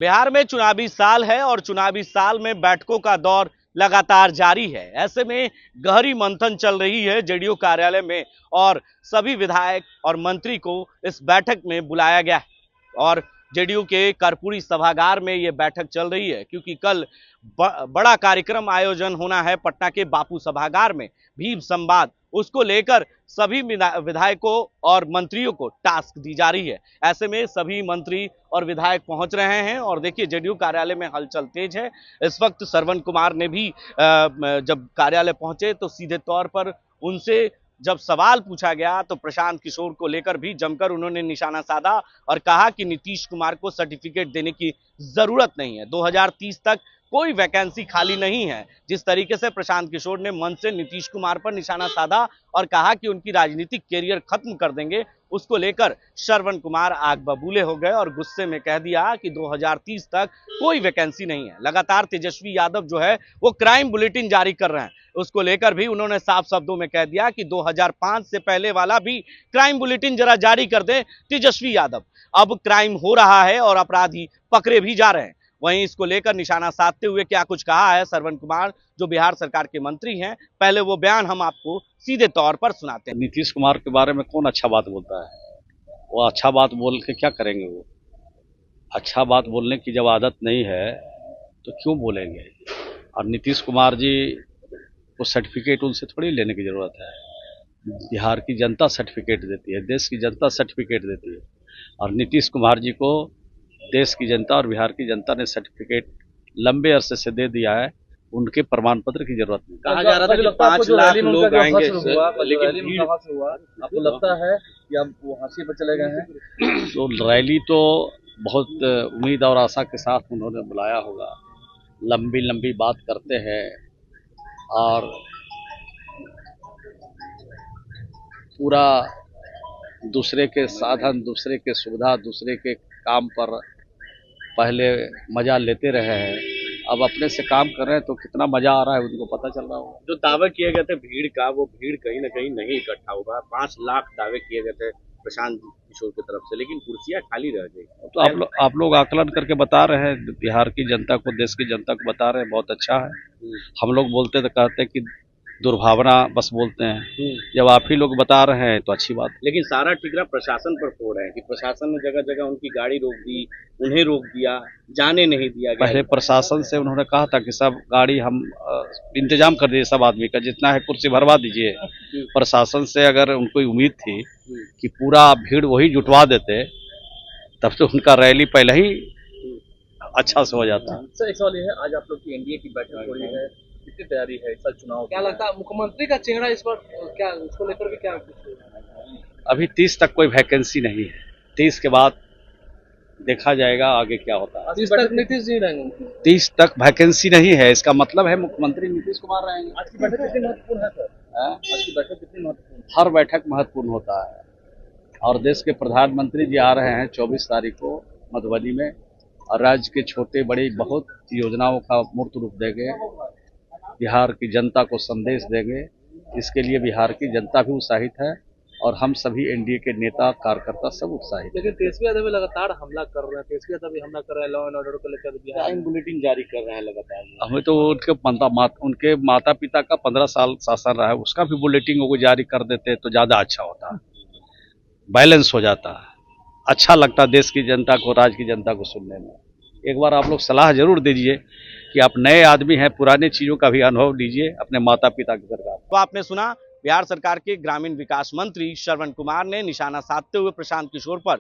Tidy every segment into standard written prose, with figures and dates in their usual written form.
बिहार में चुनावी साल है और चुनावी साल में बैठकों का दौर लगातार जारी है। ऐसे में गहरी मंथन चल रही है जेडीयू कार्यालय में और सभी विधायक और मंत्री को इस बैठक में बुलाया गया है। और जेडीयू के कर्पूरी सभागार में यह बैठक चल रही है क्योंकि कल बड़ा कार्यक्रम आयोजन होना है पटना के बापू सभागार में, भीम संवाद। उसको लेकर सभी विधायकों और मंत्रियों को टास्क दी जा रही है। ऐसे में सभी मंत्री और विधायक पहुंच रहे हैं और देखिए जेडीयू कार्यालय में हलचल तेज है। इस वक्त श्रवण कुमार ने भी जब कार्यालय पहुंचे तो सीधे तौर पर उनसे जब सवाल पूछा गया तो प्रशांत किशोर को लेकर भी जमकर उन्होंने निशाना साधा और कहा कि नीतीश कुमार को सर्टिफिकेट देने की जरूरत नहीं है, 2030 तक कोई वैकेंसी खाली नहीं है। जिस तरीके से प्रशांत किशोर ने मन से नीतीश कुमार पर निशाना साधा और कहा कि उनकी राजनीतिक कैरियर खत्म कर देंगे, उसको लेकर श्रवण कुमार आग बबूले हो गए और गुस्से में कह दिया कि 2030 तक कोई वैकेंसी नहीं है। लगातार तेजस्वी यादव जो है वो क्राइम बुलेटिन जारी कर रहे हैं, उसको लेकर भी उन्होंने साफ शब्दों में कह दिया कि 2005 से पहले वाला भी क्राइम बुलेटिन जरा जारी कर दे तेजस्वी यादव। अब क्राइम हो रहा है और अपराधी पकड़े भी जा रहे हैं। वहीं इसको लेकर निशाना साधते हुए क्या कुछ कहा है श्रवण कुमार जो बिहार सरकार के मंत्री हैं, पहले वो बयान हम आपको सीधे तौर पर सुनाते हैं। नीतीश कुमार के बारे में कौन अच्छा बात बोलता है? वो अच्छा बात बोल के क्या करेंगे? वो अच्छा बात बोलने की जब आदत नहीं है तो क्यों बोलेंगे? और नीतीश कुमार जी को सर्टिफिकेट उनसे थोड़ी लेने की जरूरत है। बिहार की जनता सर्टिफिकेट देती है, देश की जनता सर्टिफिकेट देती है और नीतीश कुमार जी को देश की जनता और बिहार की जनता ने सर्टिफिकेट लंबे अरसे से दे दिया है। उनके प्रमाण पत्र की जरूरत नहीं। कहा जा रहा था कि 5 लाख लोग आएंगे, लेकिन आपको लगता है कि अब वो हाशिए पर चले गए हैं? तो रैली तो बहुत उम्मीद और आशा के साथ उन्होंने बुलाया होगा। लंबी लंबी बात करते हैं और पूरा दूसरे के साधन, दूसरे के सुविधा, दूसरे के काम पर पहले मजा लेते रहे हैं, अब अपने से काम कर रहे हैं तो कितना मजा आ रहा है उनको पता चल रहा होगा। जो दावे किए गए थे भीड़ का, वो भीड़ कहीं ना कहीं नहीं इकट्ठा होगा। 5 लाख दावे किए गए थे प्रशांत किशोर की तरफ से, लेकिन कुर्सियां खाली रह गई। तो आप लोग आकलन करके बता रहे हैं, बिहार की जनता को, देश की जनता को बता रहे हैं, बहुत अच्छा है। हम लोग बोलते तो कहते कि दुर्भावना बस बोलते हैं, जब आप ही लोग बता रहे हैं तो अच्छी बात है। लेकिन सारा ठिकरा प्रशासन पर फोड़ है कि प्रशासन ने जगह जगह उनकी गाड़ी रोक दी, उन्हें रोक दिया, जाने नहीं दिया गया। पहले प्रशासन से उन्होंने कहा था कि सब गाड़ी हम इंतजाम कर दीजिए, सब आदमी का जितना है कुर्सी भरवा दीजिए। प्रशासन से अगर उनको उम्मीद थी कि पूरा भीड़ वही जुटवा देते तब तो उनका रैली पहले ही अच्छा से हो जाता। सर एक सवाल ये है, आज आप लोग की एनडीए की बैठक हो रही है, कितनी तैयारी है इस साल चुनाव? क्या लगता है मुख्यमंत्री का चेहरा इस पर क्या, उसको लेकर भी क्या कुछ? अभी 30 तक कोई वैकेंसी नहीं है, 30 के बाद देखा जाएगा आगे क्या होता है। 30 तक नीतीश जी रहेंगे? 30 तक वैकेंसी नहीं है, इसका मतलब है मुख्यमंत्री नीतीश कुमार रहेंगे। आज की बैठक कितनी महत्वपूर्ण है सर? आज की बैठक कितनी महत्वपूर्ण? हर बैठक महत्वपूर्ण होता है और देश के प्रधानमंत्री जी आ रहे हैं 24 तारीख को मधुबनी में और राज्य के छोटे बड़े बहुत योजनाओं का मूर्त रूप देंगे, बिहार की जनता को संदेश देंगे। इसके लिए बिहार की जनता भी उत्साहित है और हम सभी एनडीए के नेता कार्यकर्ता सब उत्साहित। लेकिन तेजस्वी यादव भी लगातार हमला कर रहे हैं, तेजस्वी यादव भी हमला कर रहे हैं लॉ एंड ऑर्डर को लेकर, क्राइम बुलेटिन जारी कर रहे हैं लगातार। हमें तो उनके माता पिता का 15 साल शासन रहा है, उसका भी बुलेटिन वो जारी कर देते तो ज्यादा अच्छा होता, बैलेंस हो जाता है, अच्छा लगता देश की जनता को, राज्य की जनता को सुनने में। एक बार आप लोग सलाह जरूर दीजिए कि आप नए आदमी हैं, पुरानी चीजों का भी अनुभव लीजिए अपने माता पिता की सरकार। तो आपने सुना बिहार सरकार के ग्रामीण विकास मंत्री श्रवण कुमार ने निशाना साधते हुए प्रशांत किशोर पर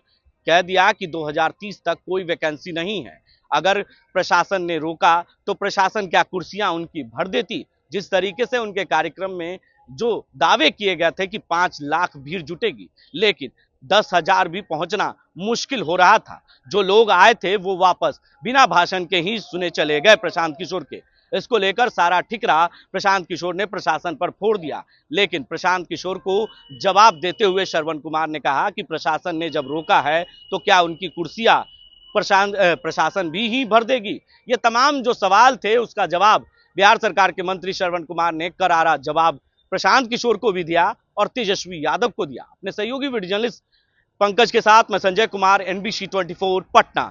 कह दिया कि 2030 तक कोई वैकेंसी नहीं है। अगर प्रशासन ने रोका तो प्रशासन क्या कुर्सियां उनकी भर देती। जिस तरीके से उनके कार्यक्रम में जो दावे किए गए थे कि 5 लाख भीड़ जुटेगी, लेकिन 10,000 भी पहुंचना मुश्किल हो रहा था। जो लोग आए थे वो वापस बिना भाषण के ही सुने चले गए प्रशांत किशोर के। इसको लेकर सारा ठिकरा प्रशांत किशोर ने प्रशासन पर फोड़ दिया। लेकिन प्रशांत किशोर को जवाब देते हुए श्रवण कुमार ने कहा कि प्रशासन ने जब रोका है तो क्या उनकी कुर्सियां प्रशासन भी ही भर देगी। ये तमाम जो सवाल थे उसका जवाब बिहार सरकार के मंत्री श्रवण कुमार ने करारा जवाब प्रशांत किशोर को भी दिया और तेजस्वी यादव को दिया। अपने सहयोगी वीडियो जर्नलिस्ट पंकज के साथ मैं संजय कुमार, NBC 24 पटना।